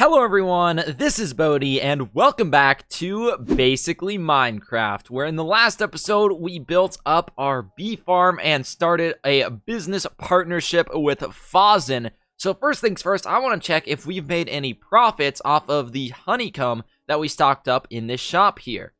Hello everyone, this is Bodhi, and welcome back to Basically Minecraft, where in the last episode, we built up our bee farm and started a business partnership with Fozzen. So first things first, I want to check if we've made any profits off of the honeycomb that we stocked up in this shop here.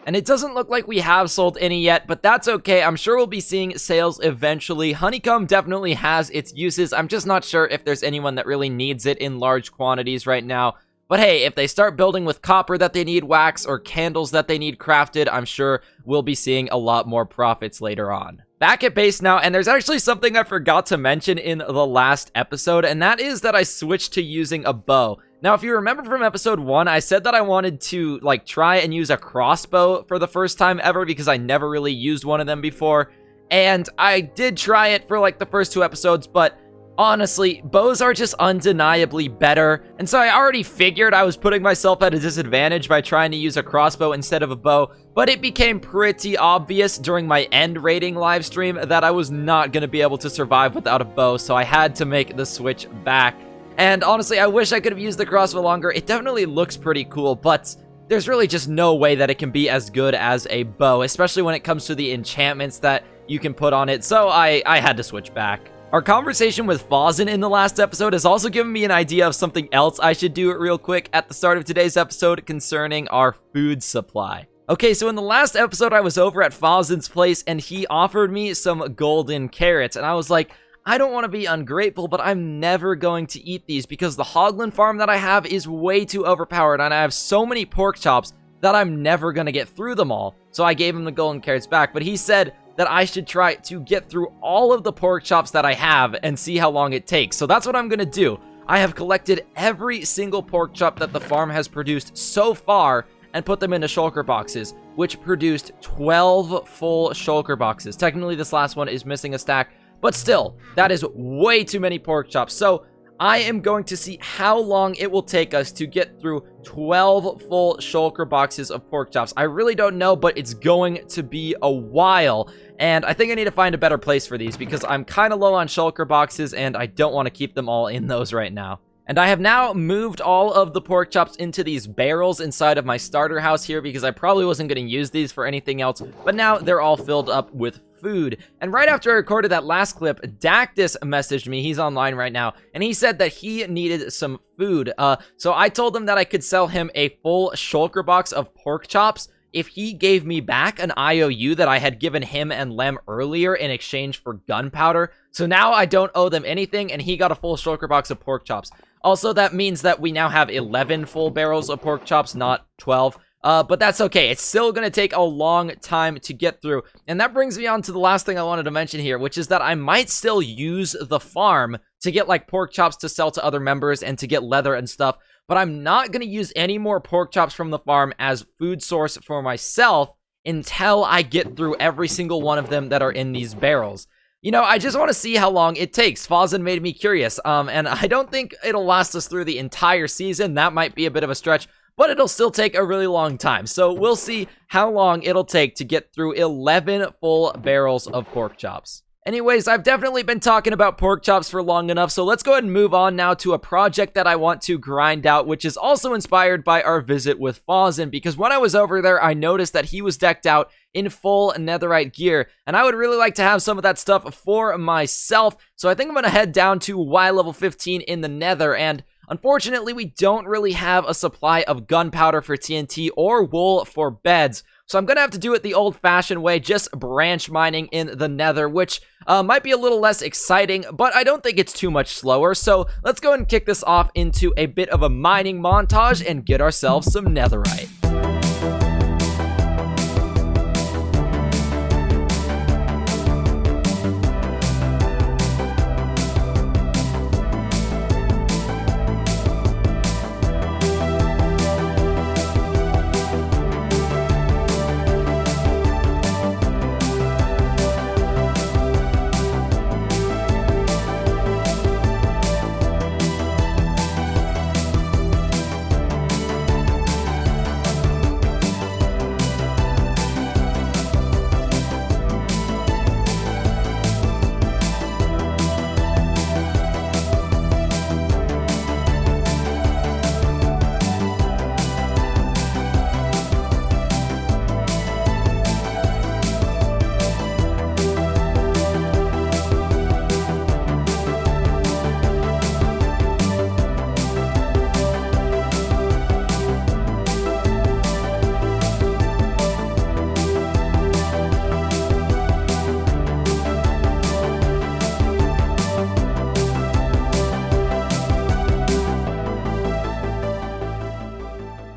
And it doesn't look like we have sold any yet, but that's okay. I'm sure we'll be seeing sales eventually. Honeycomb definitely has its uses. I'm just not sure if there's anyone that really needs it in large quantities right now. But hey, if they start building with copper that they need wax or candles that they need crafted, I'm sure we'll be seeing a lot more profits later on. Back at base now, and there's actually something I forgot to mention in the last episode, and that is that I switched to using a bow. Now, if you remember from episode 1, I said that I wanted to, try and use a crossbow for the first time ever because I never really used one of them before. And I did try it for, the first 2 episodes, but honestly, bows are just undeniably better. And so I already figured I was putting myself at a disadvantage by trying to use a crossbow instead of a bow, but it became pretty obvious during my end rating live stream that I was not going to be able to survive without a bow, so I had to make the switch back. And honestly, I wish I could have used the crossbow longer. It definitely looks pretty cool, but there's really just no way that it can be as good as a bow, especially when it comes to the enchantments that you can put on it, so I had to switch back. Our conversation with Fozzen in the last episode has also given me an idea of something else I should do real quick at the start of today's episode concerning our food supply. Okay, so in the last episode, I was over at Fozzen's place, and he offered me some golden carrots, and I was like, I don't want to be ungrateful, but I'm never going to eat these because the Hoglin farm that I have is way too overpowered, and I have so many pork chops that I'm never going to get through them all. So I gave him the golden carrots back, but he said that I should try to get through all of the pork chops that I have and see how long it takes. So that's what I'm going to do. I have collected every single pork chop that the farm has produced so far and put them into shulker boxes, which produced 12 full shulker boxes. Technically, this last one is missing a stack, but still, that is way too many pork chops. So I am going to see how long it will take us to get through 12 full shulker boxes of pork chops. I really don't know, but it's going to be a while. And I think I need to find a better place for these because I'm kind of low on shulker boxes and I don't want to keep them all in those right now. And I have now moved all of the pork chops into these barrels inside of my starter house here because I probably wasn't going to use these for anything else. But now they're all filled up with food. And right after I recorded that last clip, Dactus messaged me. He's online right now, and he said that he needed some food. So I told him that I could sell him a full shulker box of pork chops if he gave me back an IOU that I had given him and Lem earlier in exchange for gunpowder. So now I don't owe them anything, and he got a full shulker box of pork chops. Also, that means that we now have 11 full barrels of pork chops, not 12. But that's okay. It's still going to take a long time to get through. And that brings me on to the last thing I wanted to mention here, which is that I might still use the farm to get pork chops to sell to other members and to get leather and stuff. But I'm not going to use any more pork chops from the farm as food source for myself until I get through every single one of them that are in these barrels. You know, I just want to see how long it takes. Fozzen made me curious. And I don't think it'll last us through the entire season. That might be a bit of a stretch, but it'll still take a really long time. So we'll see how long it'll take to get through 11 full barrels of pork chops. Anyways, I've definitely been talking about pork chops for long enough, so let's go ahead and move on now to a project that I want to grind out, which is also inspired by our visit with Fozzen, because when I was over there, I noticed that he was decked out in full netherite gear, and I would really like to have some of that stuff for myself, so I think I'm going to head down to Y level 15 in the nether, and unfortunately, we don't really have a supply of gunpowder for TNT or wool for beds. So I'm going to have to do it the old-fashioned way, just branch mining in the nether, which might be a little less exciting, but I don't think it's too much slower. So let's go ahead and kick this off into a bit of a mining montage and get ourselves some netherite.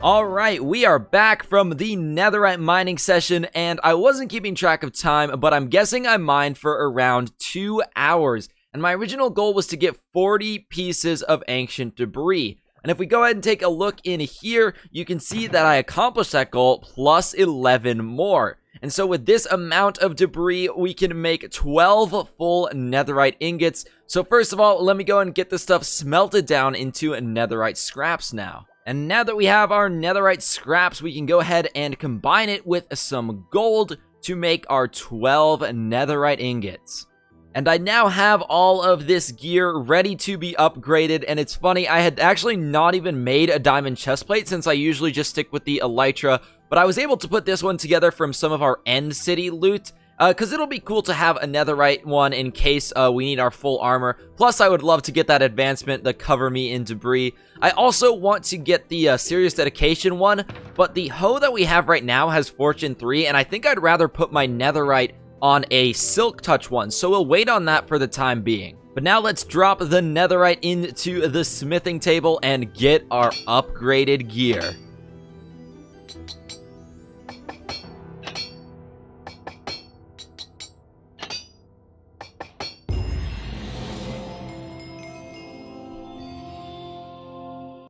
Alright, we are back from the Netherite mining session, and I wasn't keeping track of time, but I'm guessing I mined for around 2 hours. And my original goal was to get 40 pieces of ancient debris. And if we go ahead and take a look in here, you can see that I accomplished that goal plus 11 more. And so with this amount of debris, we can make 12 full netherite ingots. So first of all, let me go and get this stuff smelted down into netherite scraps now. And now that we have our netherite scraps, we can go ahead and combine it with some gold to make our 12 netherite ingots. And I now have all of this gear ready to be upgraded, and it's funny, I had actually not even made a diamond chestplate since I usually just stick with the elytra, but I was able to put this one together from some of our end city loot, because it'll be cool to have a netherite one in case we need our full armor. Plus, I would love to get that advancement that cover me in debris. I also want to get the serious dedication one, but the hoe that we have right now has fortune 3, and I think I'd rather put my netherite on a silk touch one, so we'll wait on that for the time being. But now let's drop the netherite into the smithing table and get our upgraded gear.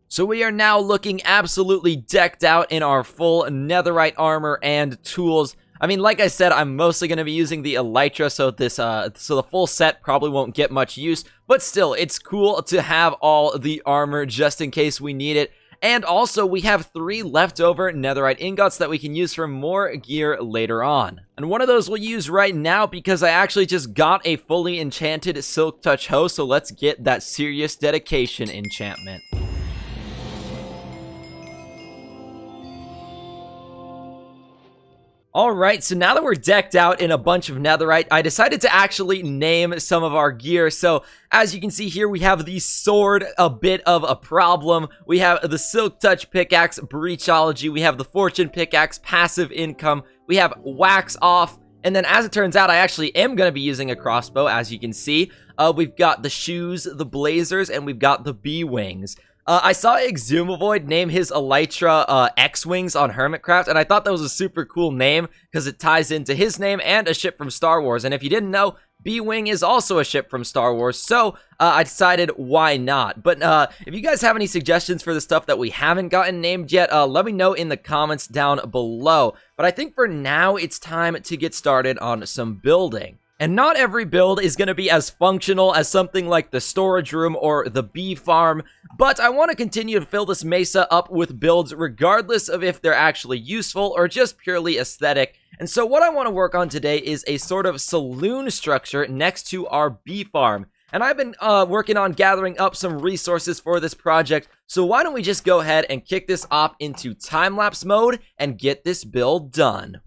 So we are now looking absolutely decked out in our full netherite armor and tools. I mean, like I said, I'm mostly going to be using the elytra, so the full set probably won't get much use, but still, it's cool to have all the armor just in case we need it. And also, we have 3 leftover netherite ingots that we can use for more gear later on. And one of those we'll use right now because I actually just got a fully enchanted silk touch hoe, so let's get that serious dedication enchantment. Alright, so now that we're decked out in a bunch of netherite, I decided to actually name some of our gear. So, as you can see here, we have the sword, a bit of a problem. We have the silk touch pickaxe, breachology. We have the fortune pickaxe, passive income. We have wax off. And then, as it turns out, I actually am going to be using a crossbow, as you can see. We've got the shoes, the blazers, and we've got the bee wings. I saw Exhumavoid name his elytra X-Wings on Hermitcraft, and I thought that was a super cool name because it ties into his name and a ship from Star Wars. And if you didn't know, B-Wing is also a ship from Star Wars, so I decided why not. But if you guys have any suggestions for the stuff that we haven't gotten named yet, let me know in the comments down below. But I think for now, it's time to get started on some building. And not every build is going to be as functional as something like the storage room or the bee farm, but I want to continue to fill this mesa up with builds regardless of if they're actually useful or just purely aesthetic. And so what I want to work on today is a sort of saloon structure next to our bee farm. And I've been working on gathering up some resources for this project, so why don't we just go ahead and kick this off into time-lapse mode and get this build done.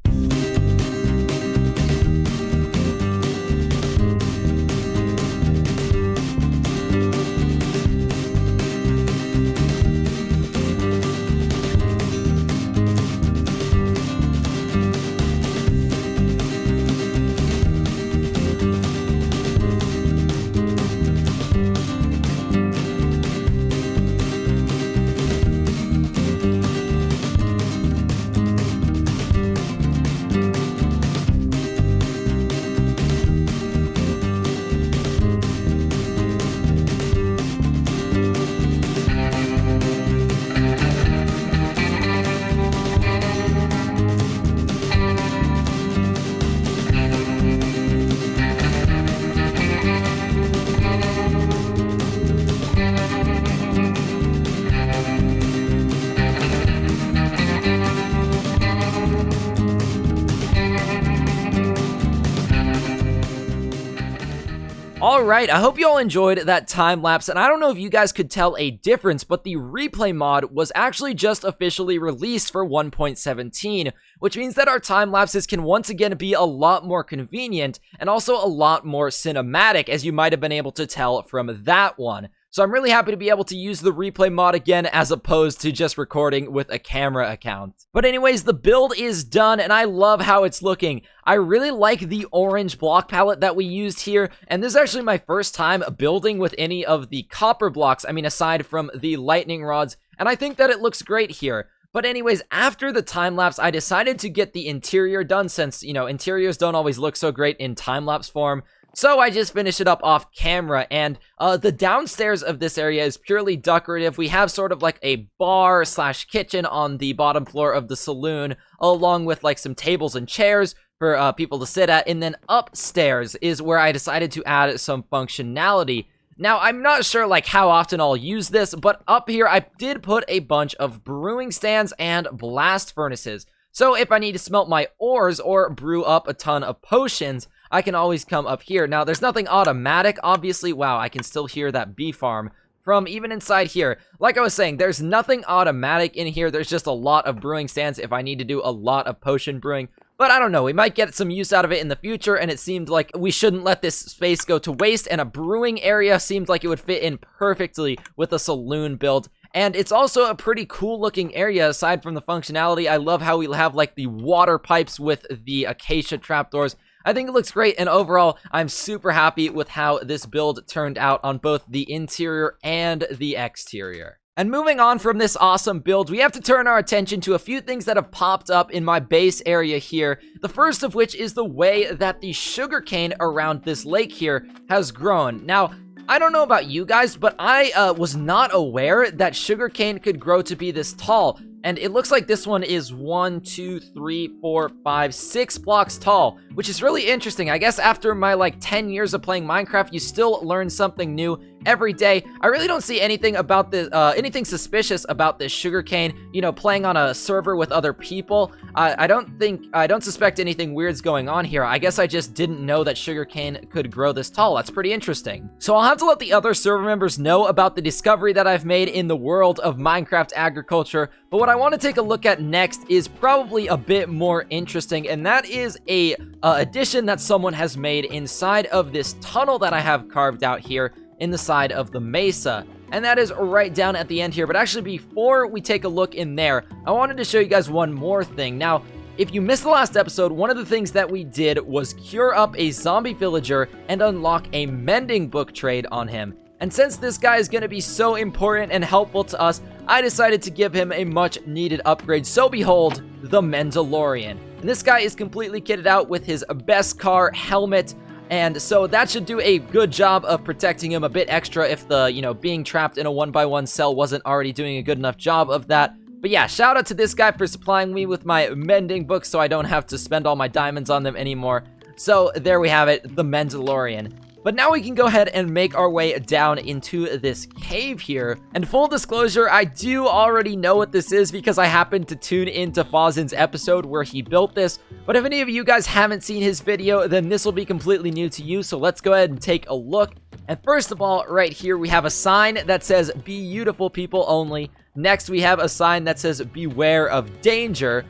Alright, I hope you all enjoyed that time lapse, and I don't know if you guys could tell a difference, but the replay mod was actually just officially released for 1.17, which means that our time lapses can once again be a lot more convenient, and also a lot more cinematic, as you might have been able to tell from that one. So I'm really happy to be able to use the replay mod again as opposed to just recording with a camera account. But anyways, the build is done and I love how it's looking. I really like the orange block palette that we used here, and this is actually my first time building with any of the copper blocks, I mean aside from the lightning rods, and I think that it looks great here. But anyways, after the time-lapse, I decided to get the interior done since, interiors don't always look so great in time-lapse form. So I just finished it up off camera, and the downstairs of this area is purely decorative. We have sort of like a bar slash kitchen on the bottom floor of the saloon, along with like some tables and chairs for people to sit at. And then upstairs is where I decided to add some functionality. Now, I'm not sure like how often I'll use this, but up here I did put a bunch of brewing stands and blast furnaces. So if I need to smelt my ores or brew up a ton of potions, I can always come up here. Now, there's nothing automatic, obviously. Wow, I can still hear that bee farm from even inside here. Like I was saying, there's nothing automatic in here. There's just a lot of brewing stands if I need to do a lot of potion brewing. But I don't know, we might get some use out of it in the future, and it seemed like we shouldn't let this space go to waste, and a brewing area seemed like it would fit in perfectly with a saloon build. And it's also a pretty cool looking area aside from the functionality. I love how we have like the water pipes with the acacia trapdoors. I think it looks great, and overall, I'm super happy with how this build turned out on both the interior and the exterior. And moving on from this awesome build, we have to turn our attention to a few things that have popped up in my base area here. The first of which is the way that the sugarcane around this lake here has grown. Now, I don't know about you guys, but I was not aware that sugarcane could grow to be this tall. And it looks like this one is 1, 2, 3, 4, 5, 6 blocks tall, which is really interesting. I guess after my like 10 years of playing Minecraft, you still learn something new every day. I really don't see anything about this, anything suspicious about this sugarcane, playing on a server with other people. I don't suspect anything weird's going on here. I guess I just didn't know that sugarcane could grow this tall. That's pretty interesting. So I'll have to let the other server members know about the discovery that I've made in the world of Minecraft agriculture. But what I want to take a look at next is probably a bit more interesting, and that is a addition that someone has made inside of this tunnel that I have carved out here in the side of the mesa. And that is right down at the end here. But actually, before we take a look in there, I wanted to show you guys one more thing. Now, if you missed the last episode, one of the things that we did was cure up a zombie villager and unlock a mending book trade on him. And since this guy is going to be so important and helpful to us, I decided to give him a much needed upgrade. So behold, the Mandalorian. And this guy is completely kitted out with his best car helmet. And so that should do a good job of protecting him a bit extra if the, being trapped in a 1x1 cell wasn't already doing a good enough job of that. But yeah, shout out to this guy for supplying me with my mending books so I don't have to spend all my diamonds on them anymore. So there we have it, the Mandalorian. But now we can go ahead and make our way down into this cave here. And full disclosure, I do already know what this is because I happened to tune into Fozzen's episode where he built this. But if any of you guys haven't seen his video, then this will be completely new to you. So let's go ahead and take a look. And first of all, right here, we have a sign that says, "Beautiful people only." Next, we have a sign that says, "Beware of danger."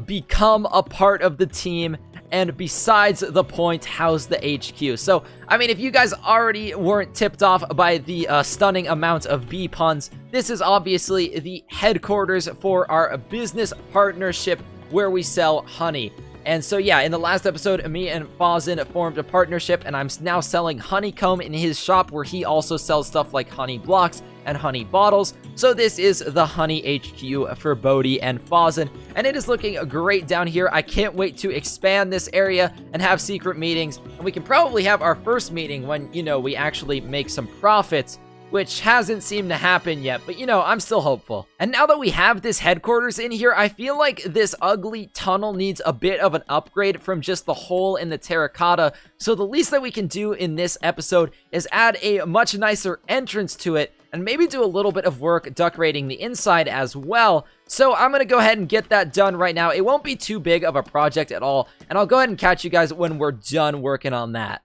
Become a part of the team. And besides the point, how's the HQ? So, I mean, if you guys already weren't tipped off by the stunning amount of bee puns, this is obviously the headquarters for our business partnership where we sell honey. And so, yeah, in the last episode, me and Fozzen formed a partnership, and I'm now selling honeycomb in his shop where he also sells stuff like honey blocks and honey bottles. So this is the honey HQ for Bodhi and Fozzen, and it is looking great down here. I can't wait to expand this area and have secret meetings, and we can probably have our first meeting when, we actually make some profits, which hasn't seemed to happen yet, but I'm still hopeful. And now that we have this headquarters in here, I feel like this ugly tunnel needs a bit of an upgrade from just the hole in the terracotta. So the least that we can do in this episode is add a much nicer entrance to it and maybe do a little bit of work decorating the inside as well. So I'm gonna go ahead and get that done right now. It won't be too big of a project at all, and I'll go ahead and catch you guys when we're done working on that.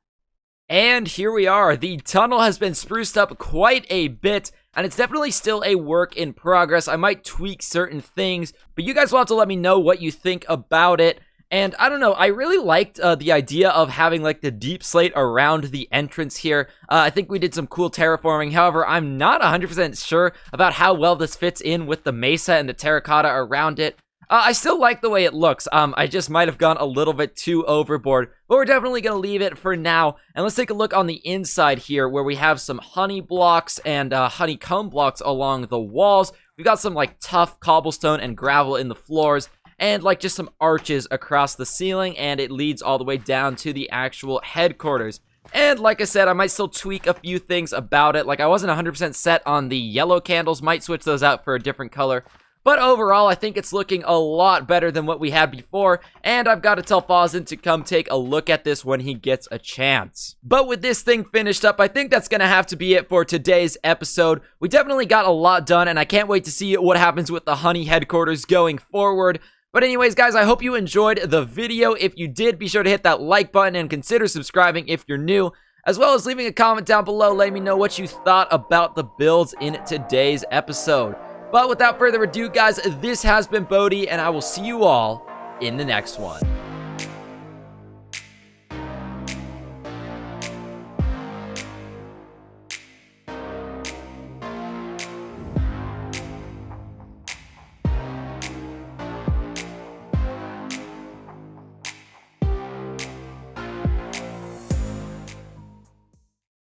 And here we are. The tunnel has been spruced up quite a bit, and it's definitely still a work in progress. I might tweak certain things, but you guys will have to let me know what you think about it. And I don't know, I really liked the idea of having like the deep slate around the entrance here. I think we did some cool terraforming. However, I'm not 100% sure about how well this fits in with the mesa and the terracotta around it. I still like the way it looks. I just might have gone a little bit too overboard, but we're definitely going to leave it for now. And let's take a look on the inside here where we have some honey blocks and honeycomb blocks along the walls. We've got some like tough cobblestone and gravel in the floors and like just some arches across the ceiling, and it leads all the way down to the actual headquarters. And like I said, I might still tweak a few things about it. Like I wasn't 100% set on the yellow candles, might switch those out for a different color. But overall, I think it's looking a lot better than what we had before, and I've got to tell Fozzen to come take a look at this when he gets a chance. But with this thing finished up, I think that's going to have to be it for today's episode. We definitely got a lot done, and I can't wait to see what happens with the honey headquarters going forward. But anyways, guys, I hope you enjoyed the video. If you did, be sure to hit that like button and consider subscribing if you're new, as well as leaving a comment down below letting me know what you thought about the builds in today's episode. But without further ado, guys, this has been Bodhi, and I will see you all in the next one.